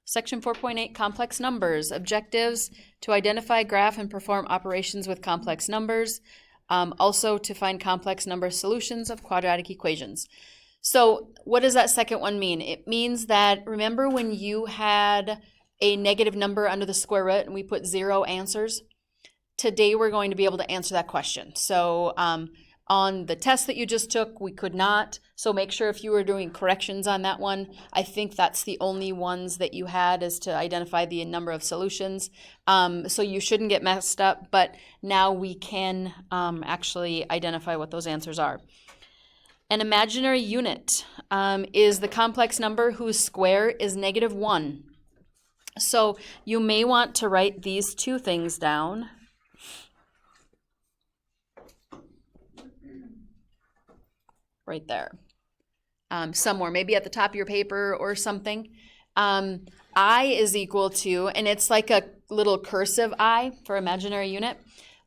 Section 4.8, complex numbers. Objectives: to identify, graph, and perform operations with complex numbers. Also to find complex number solutions of quadratic equations. So what does that second one mean? It means that, remember when you had a negative number under the square root and we put 0 answers? Today we're going to be able to answer that question. So on the test that you just took, we could not. So make sure if you were doing corrections on that one, I think that's the only ones that you had, is to identify the number of solutions. So you shouldn't get messed up, but now we can actually identify what those answers are. An imaginary unit is the complex number whose square is -1. So you may want to write these two things down. Right there. Somewhere, maybe at the top of your paper or something. I is equal to, and it's like a little cursive I for imaginary unit.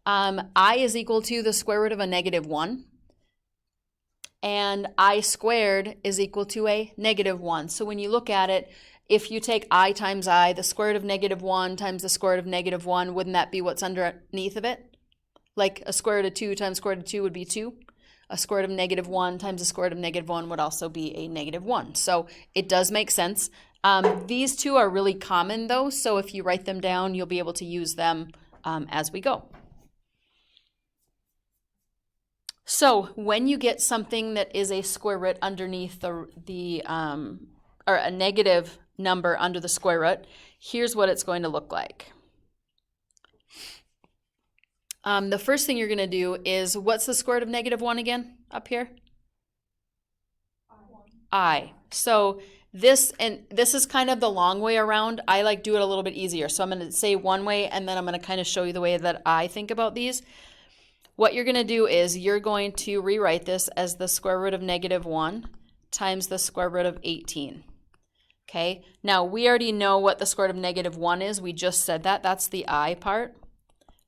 I is equal to the square root of a -1. And I squared is equal to a -1. So when you look at it, if you take I times I, the square root of -1 times the square root of -1, wouldn't that be what's underneath of it? Like a square root of 2 times square root of 2 would be 2. A square root of -1 times the square root of -1 would also be a -1. So it does make sense. These two are really common though, so if you write them down, you'll be able to use them as we go. So when you get something that is a square root underneath or a negative number under the square root, here's what it's going to look like. The first thing you're going to do is, what's the square root of -1 again up here? I. So this is kind of the long way around. I like do it a little bit easier. So I'm going to say one way, and then I'm going to kind of show you the way that I think about these. What you're going to do is you're going to rewrite this as the square root of -1 times the square root of 18. Okay, now we already know what the square root of -1 is. We just said that. That's the I part.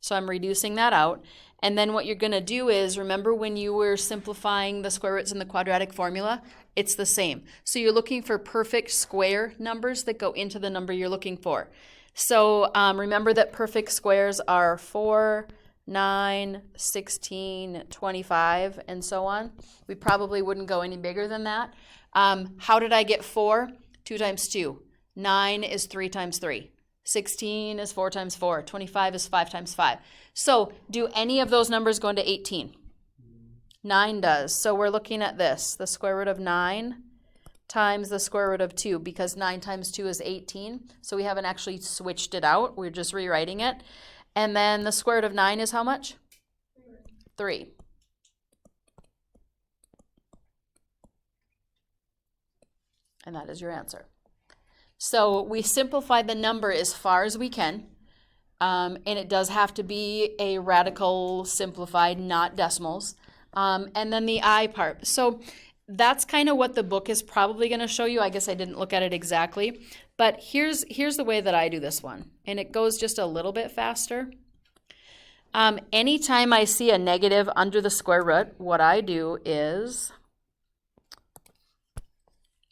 So I'm reducing that out. And then what you're going to do is, remember when you were simplifying the square roots in the quadratic formula? It's the same. So you're looking for perfect square numbers that go into the number you're looking for. So remember that perfect squares are 4, 9, 16, 25, and so on. We probably wouldn't go any bigger than that. How did I get 4? 2 times 2. 9 is 3 times 3. 16 is 4 times 4. 25 is 5 times 5. So do any of those numbers go into 18? 9 does. So we're looking at this, the square root of 9 times the square root of 2, because 9 times 2 is 18. So we haven't actually switched it out. We're just rewriting it. And then the square root of 9 is how much? 3. And that is your answer. So we simplified the number as far as we can. And it does have to be a radical simplified, not decimals. And then the I part. So that's kind of what the book is probably going to show you. I guess I didn't look at it exactly. But here's the way that I do this one. And it goes just a little bit faster. Anytime I see a negative under the square root, what I do is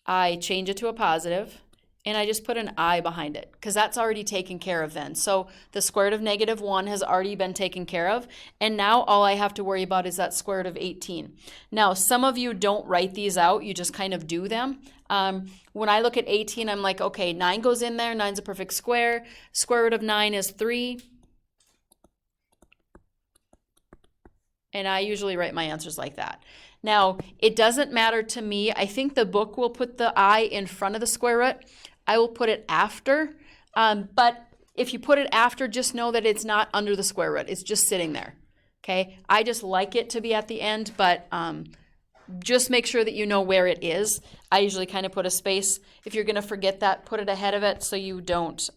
I change it to a positive. And I just put an I behind it, because that's already taken care of then. So the square root of -1 has already been taken care of. And now all I have to worry about is that square root of 18. Now, some of you don't write these out. You just kind of do them. When I look at 18, I'm like, okay, 9 goes in there. 9's a perfect square. Square root of 9 is 3. And I usually write my answers like that. Now, it doesn't matter to me. I think the book will put the I in front of the square root. I will put it after. But if you put it after, just know that it's not under the square root. It's just sitting there. Okay? I just like it to be at the end, but just make sure that you know where it is. I usually kind of put a space. If you're going to forget that, put it ahead of it so you don't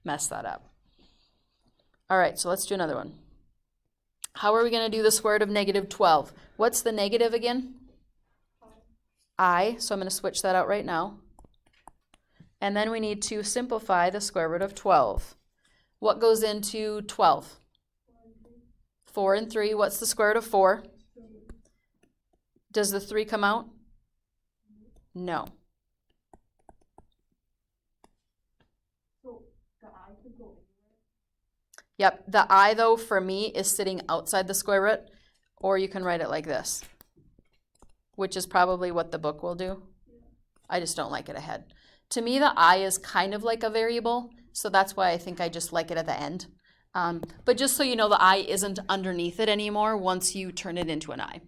mess that up. All right, so let's do another one. How are we going to do the square root of -12? What's the negative again? I. So I'm going to switch that out right now. And then we need to simplify the square root of 12. What goes into 12? 4 and 3. What's the square root of 4? Does the 3 come out? No. Yep, the I though for me is sitting outside the square root, or you can write it like this, which is probably what the book will do. I just don't like it ahead. To me, the I is kind of like a variable, so that's why I think I just like it at the end. But just so you know, the I isn't underneath it anymore once you turn it into an I.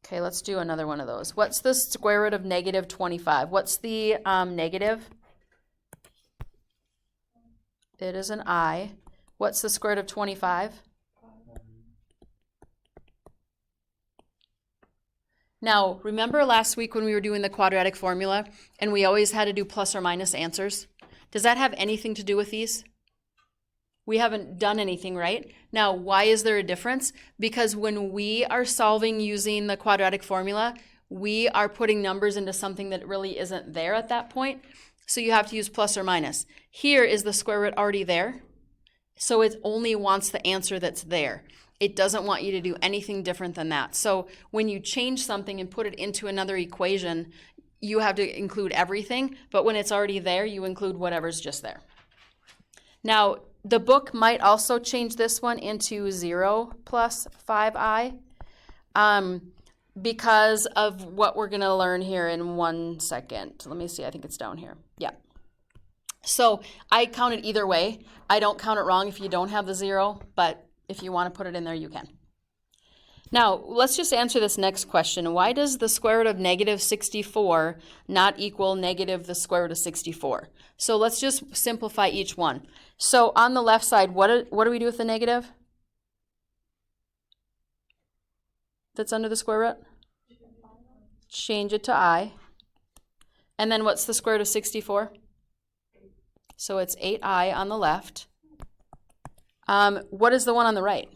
Okay, let's do another one of those. What's the square root of negative 25? What's the negative? It is an I. What's the square root of 25? Now, remember last week when we were doing the quadratic formula and we always had to do plus or minus answers? Does that have anything to do with these? We haven't done anything, right? Now, why is there a difference? Because when we are solving using the quadratic formula, we are putting numbers into something that really isn't there at that point. So you have to use plus or minus. Here is the square root already there. So it only wants the answer that's there. It doesn't want you to do anything different than that. So when you change something and put it into another equation, you have to include everything. But when it's already there, you include whatever's just there. Now, the book might also change this one into 0 plus 5i because of what we're going to learn here in 1 second. Let me see. I think it's down here. Yeah. So I count it either way. I don't count it wrong if you don't have the 0, but if you want to put it in there, you can. Now, let's just answer this next question. Why does the square root of negative 64 not equal negative the square root of 64? So let's just simplify each one. So on the left side, what do we do with the negative that's under the square root? Change it to I. And then what's the square root of 64? So it's 8i on the left. What is the one on the right?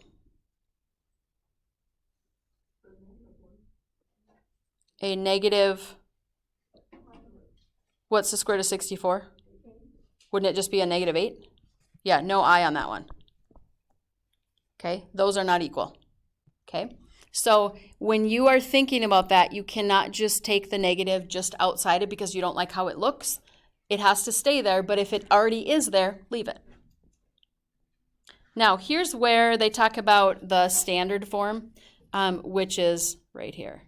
A negative, what's the square root of 64? Wouldn't it just be a negative 8? Yeah, no I on that one. Okay, those are not equal. Okay, so when you are thinking about that, you cannot just take the negative just outside it because you don't like how it looks. It has to stay there, but if it already is there, leave it. Now, here's where they talk about the standard form, which is right here.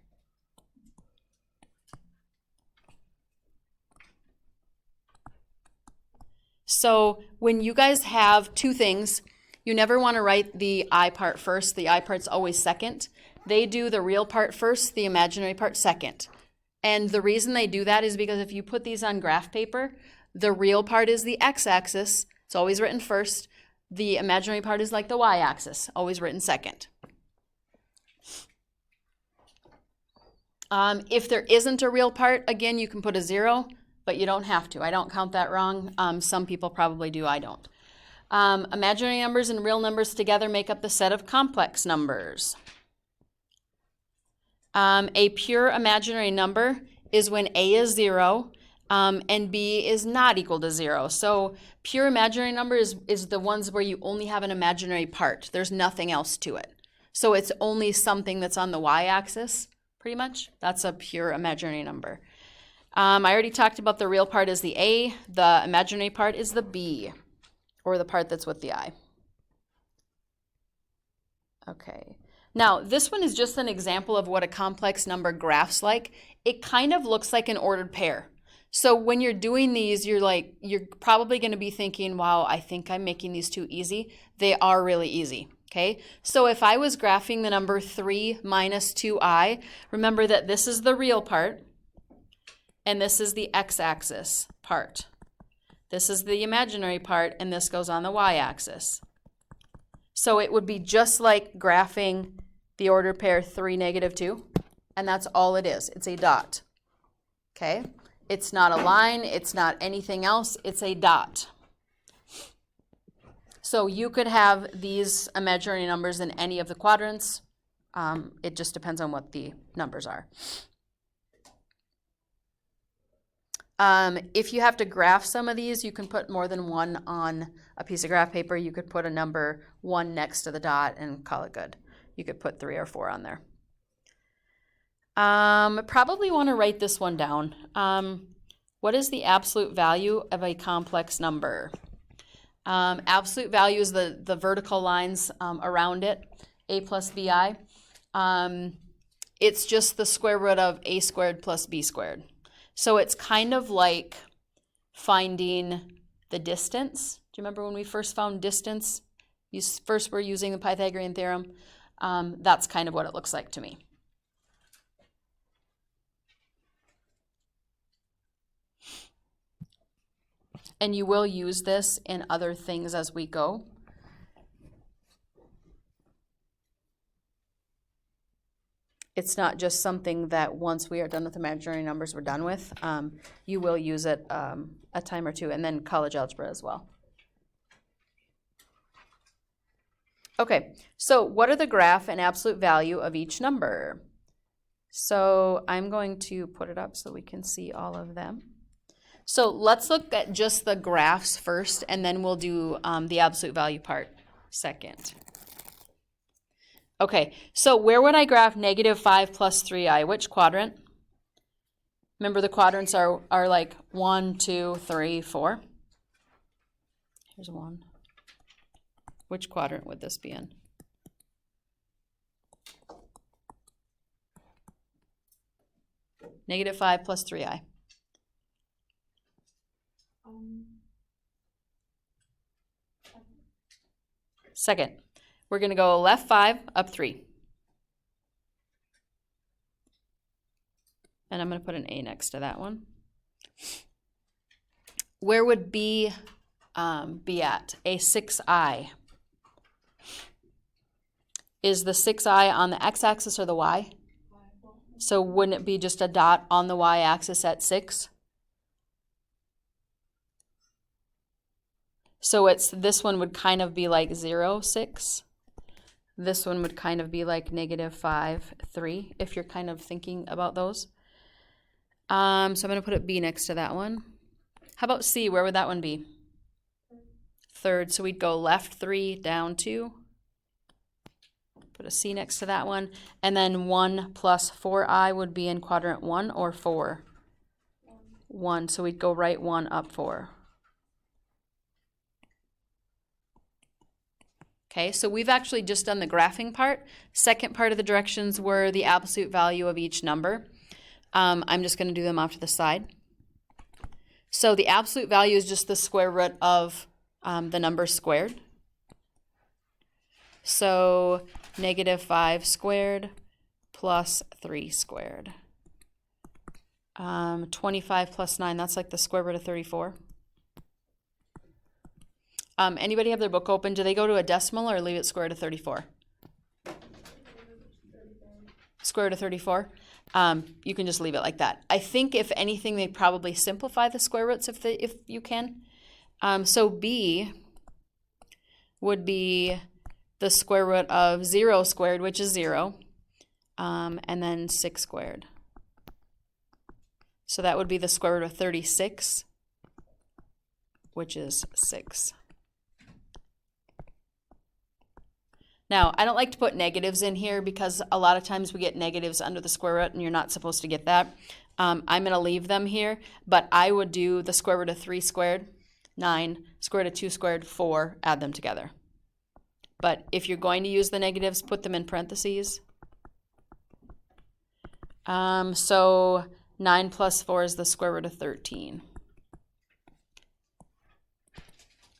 So when you guys have two things, you never want to write the I part first. The I part's always second. They do the real part first, the imaginary part second. And the reason they do that is because if you put these on graph paper, the real part is the x-axis. It's always written first. The imaginary part is like the y-axis, always written second. If there isn't a real part, again, you can put a 0. But you don't have to. I don't count that wrong. Some people probably do. I don't. Imaginary numbers and real numbers together make up the set of complex numbers. A pure imaginary number is when A is 0 and B is not equal to 0. So pure imaginary number is the ones where you only have an imaginary part. There's nothing else to it. So it's only something that's on the y-axis, pretty much. That's a pure imaginary number. I already talked about the real part is the A, the imaginary part is the B, or the part that's with the I. Okay, now this one is just an example of what a complex number graphs like. It kind of looks like an ordered pair. So when you're doing these, you're probably going to be thinking, wow, I think I'm making these too easy. They are really easy. Okay, so if I was graphing the number 3 minus 2i, remember that this is the real part. And this is the x-axis part. This is the imaginary part, and this goes on the y-axis. So it would be just like graphing the ordered pair 3, negative 2, and that's all it is. It's a dot. Okay? It's not a line. It's not anything else. It's a dot. So you could have these imaginary numbers in any of the quadrants. It just depends on what the numbers are. If you have to graph some of these, you can put more than one on a piece of graph paper. You could put a number 1 next to the dot and call it good. You could put 3 or 4 on there. Probably want to write this one down. What is the absolute value of a complex number? Absolute value is the vertical lines around it, a plus bi. It's just the square root of a squared plus b squared. So it's kind of like finding the distance. Do you remember when we first found distance? First we're using the Pythagorean theorem. That's kind of what it looks like to me. And you will use this in other things as we go. It's not just something that once we are done with imaginary numbers, we're done with. You will use it a time or two, and then college algebra as well. Okay, so what are the graph and absolute value of each number? So I'm going to put it up so we can see all of them. So let's look at just the graphs first, and then we'll do the absolute value part second. Okay, so where would I graph -5 plus 3i? Which quadrant? Remember the quadrants are like 1, 2, 3, 4. Here's 1. Which quadrant would this be in? -5 plus 3i. Second. We're going to go left 5, up 3. And I'm going to put an A next to that one. Where would B be at? A 6i. Is the 6i on the x-axis or the y? So wouldn't it be just a dot on the y-axis at 6? So this one would kind of be like 0, 6. This one would kind of be like -5, 3, if you're kind of thinking about those. So I'm going to put a B next to that one. How about C? Where would that one be? Third. So we'd go left 3, down 2. Put a C next to that one. And then 1 plus 4i would be in quadrant 1 or 4? 1. So we'd go right 1, up 4. Okay, so we've actually just done the graphing part. Second part of the directions were the absolute value of each number. I'm just going to do them off to the side. So the absolute value is just the square root of the number squared. So -5 squared plus 3 squared. 25 plus 9, that's like the square root of 34. Anybody have their book open? Do they go to a decimal or leave it square root of 34? Square root of 34? You can just leave it like that. I think if anything, they probably simplify the square roots if you can. So B would be the square root of 0 squared, which is 0, and then 6 squared. So that would be the square root of 36, which is 6. Now, I don't like to put negatives in here because a lot of times we get negatives under the square root and you're not supposed to get that. I'm going to leave them here, but I would do the square root of 3 squared, 9, square root of 2 squared, 4, add them together. But if you're going to use the negatives, put them in parentheses. So 9 plus 4 is the square root of 13.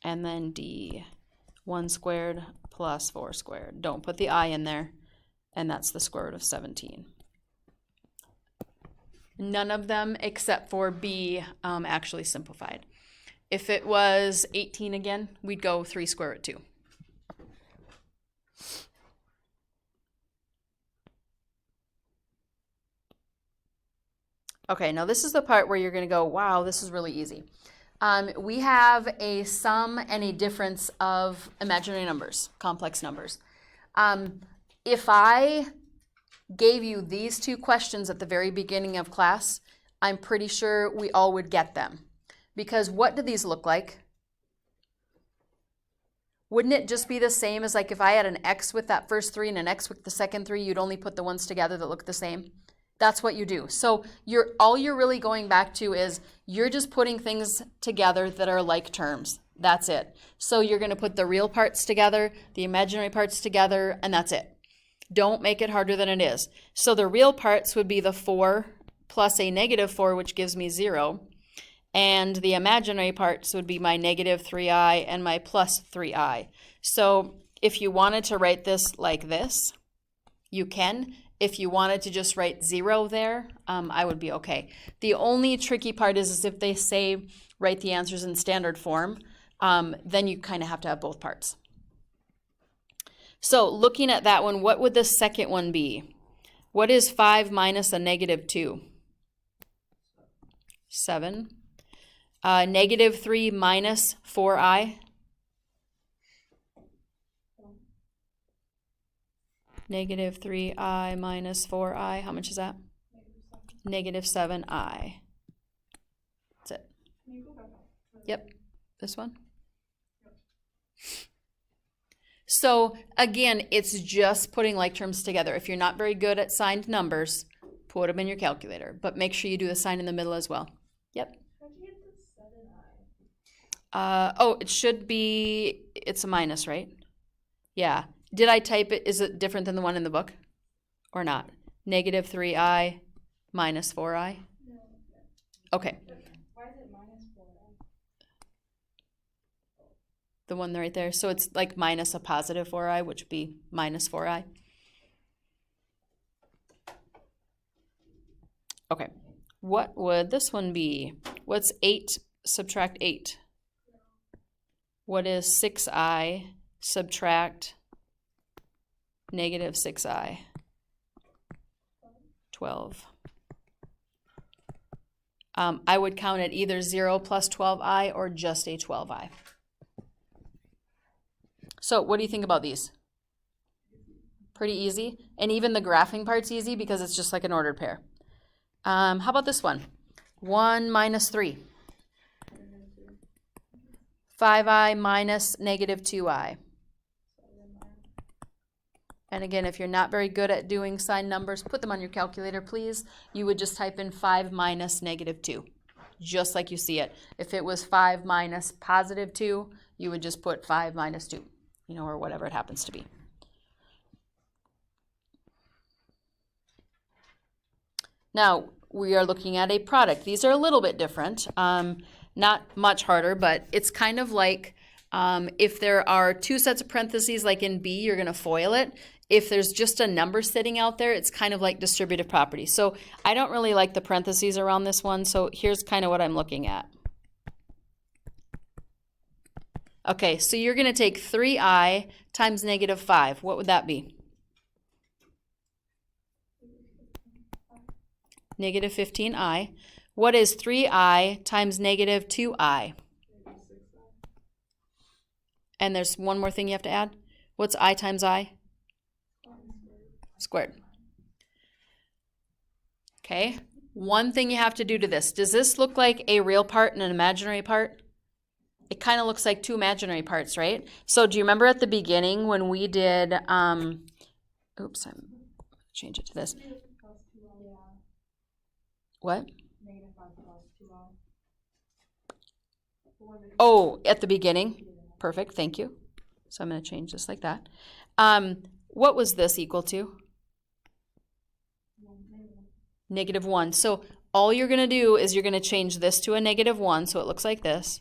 And then D, 1 squared plus 4 squared. Don't put the I in there, and that's the square root of 17. None of them except for B actually simplified. If it was 18 again, we'd go 3 square root 2. Okay, now this is the part where you're going to go, wow, this is really easy. We have a sum and a difference of imaginary numbers, complex numbers. If I gave you these two questions at the very beginning of class, I'm pretty sure we all would get them. Because what do these look like? Wouldn't it just be the same as like if I had an X with that first 3 and an X with the second 3, you'd only put the ones together that look the same? That's what you do. So all you're really going back to is you're just putting things together that are like terms. That's it. So you're going to put the real parts together, the imaginary parts together, and that's it. Don't make it harder than it is. So the real parts would be the 4 plus a negative 4, which gives me 0. And the imaginary parts would be my negative 3i and my plus 3i. So if you wanted to write this like this, you can. If you wanted to just write 0 there, I would be okay. The only tricky part is if they say write the answers in standard form, then you kind of have to have both parts. So looking at that one, what would the second one be? What is 5 minus a negative 2? 7. Negative 3 minus 4i? Negative 3i minus 4i, how much is that? Negative 7i. That's it. Yep, this one. So again, it's just putting like terms together. If you're not very good at signed numbers, put them in your calculator, but make sure you do the sign in the middle as well. Yep. Oh, it should be, it's a minus, right? Yeah. Did I type it? Is it different than the one in the book or not? Negative 3i minus 4i? No. Okay. Why is it minus 4i? The one right there. So it's like minus a positive 4i, which would be minus 4i. Okay. What would this one be? What's 8 subtract 8? What is 6i subtract negative 6i? 12. I would count it either 0 plus 12i or just a 12i. So what do you think about these? Pretty easy. And even the graphing part's easy because it's just like an ordered pair. How about this one? 1 minus 3. 5i minus negative 2i. And again, if you're not very good at doing signed numbers, put them on your calculator, please. You would just type in 5 minus negative 2, just like you see it. If it was 5 minus positive 2, you would just put 5 minus 2, you know, or whatever it happens to be. Now, we are looking at a product. These are a little bit different. Not much harder, but it's kind of like if there are 2 sets of parentheses, like in B, you're going to FOIL it. If there's just a number sitting out there, it's kind of like distributive property. So I don't really like the parentheses around this one, so here's kind of what I'm looking at. Okay, so you're going to take 3i times negative 5. What would that be? Negative 15i. What is 3i times negative 2i? And there's one more thing you have to add. What's I times I? Squared. Okay. One thing you have to do to this. Does this look like a real part and an imaginary part? It kind of looks like 2 imaginary parts, right? So do you remember at the beginning when we did, oops, I'm change it to this. What? Oh, at the beginning. Perfect, thank you. So I'm going to change this like that. What was this equal to? Negative 1. So all you're going to do is you're going to change this to a negative 1, so it looks like this.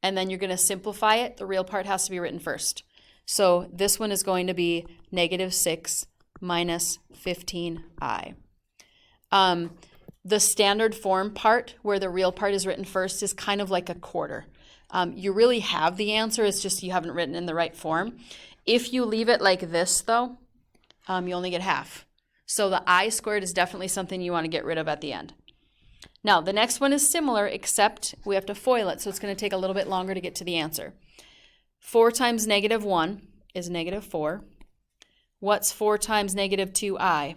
And then you're going to simplify it. The real part has to be written first. So this one is going to be negative 6 minus 15i. The standard form part, where the real part is written first, is kind of like a quarter. You really have the answer, it's just you haven't written in the right form. If you leave it like this, though, you only get half. So the I squared is definitely something you want to get rid of at the end. Now, the next one is similar, except we have to FOIL it, so it's going to take a little bit longer to get to the answer. 4 times negative 1 is negative 4. What's 4 times negative 2i?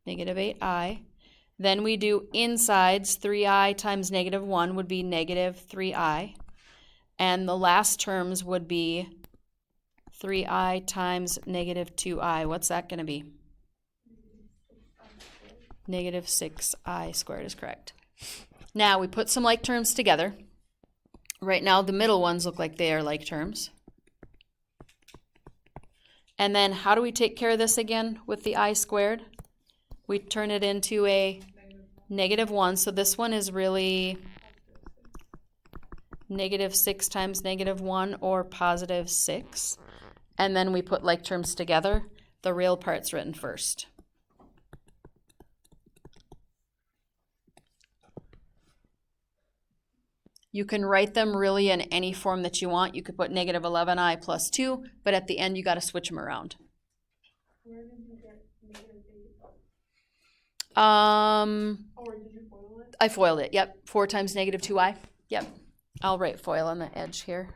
Negative 8i. Then we do insides. 3i times negative 1 would be negative 3i. And the last terms would be 3i times negative 2i. What's that going to be? Negative 6i squared is correct. Now we put some like terms together. Right now the middle ones look like they are like terms. And then how do we take care of this again with the I squared? We turn it into a negative 1. So this one is really negative 6 times negative 1 or positive 6. And then we put like terms together. The real part's written first. You can write them really in any form that you want. You could put negative 11i plus 2, but at the end you got to switch them around. Where did you get negative 8? Or did you FOIL it? I FOILed it, yep. 4 times negative 2i. Yep. I'll write FOIL on the edge here,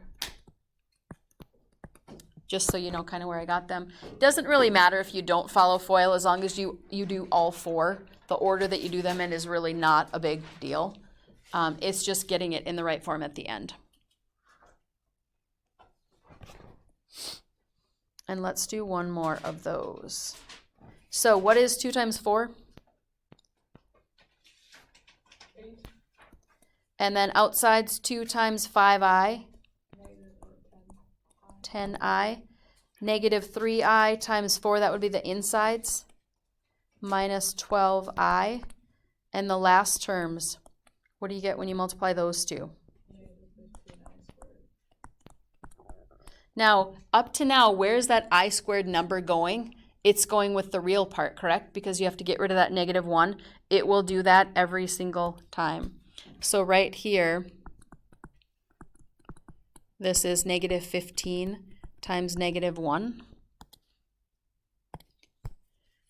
just so you know kind of where I got them. Doesn't really matter if you don't follow FOIL, as long as you do all 4. The order that you do them in is really not a big deal. It's just getting it in the right form at the end. And let's do one more of those. So what is 2 times 4? 8. And then outside's 2 times 5i. Negative 10i. Negative 3i times 4, that would be the insides. Minus 12i. And the last terms, what do you get when you multiply those two? Now, up to now, where's that I squared number going? It's going with the real part, correct? Because you have to get rid of that negative 1. It will do that every single time. So right here, this is negative 15 times negative 1.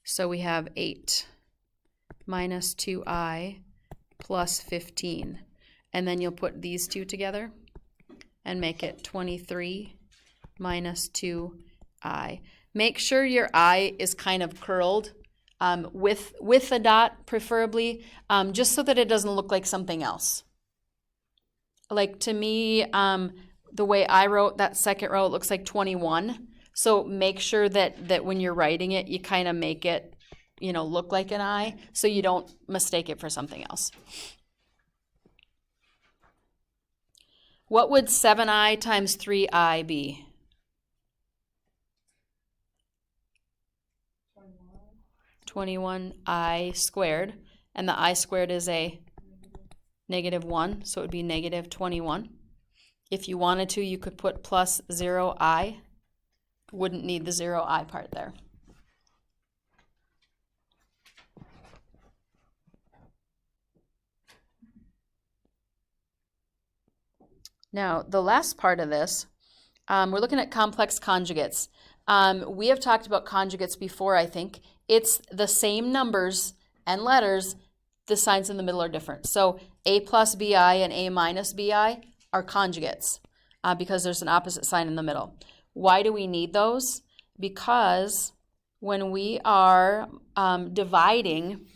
So we have 8 minus 2i plus 15. And then you'll put these two together and make it 23 minus 2i. Make sure your I is kind of curled with a dot, preferably, just so that it doesn't look like something else. Like to me, the way I wrote that second row, it looks like 21. So make sure that when you're writing it, you kind of make it, look like an I, so you don't mistake it for something else. What would 7i times 3i be? 21i squared, and the I squared is a negative 1, so it would be negative 21. If you wanted to, you could put plus 0i. Wouldn't need the 0i part there. Now, the last part of this, we're looking at complex conjugates. We have talked about conjugates before, I think. It's the same numbers and letters, the signs in the middle are different. So a plus bi and a minus bi are conjugates because there's an opposite sign in the middle. Why do we need those? Because when we are dividing,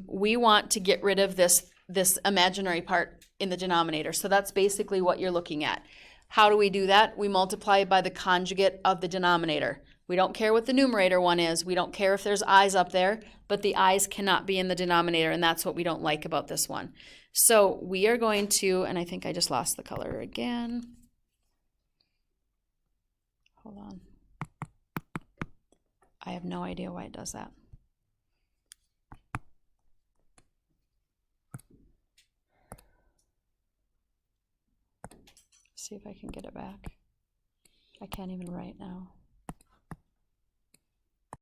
we want to get rid of this imaginary part in the denominator. So that's basically what you're looking at. How do we do that? We multiply by the conjugate of the denominator. We don't care what the numerator one is. We don't care if there's i's up there, but the i's cannot be in the denominator, and that's what we don't like about this one. So we are going to, and I think I just lost the color again. Hold on. I have no idea why it does that. See if I can get it back. I can't even write now.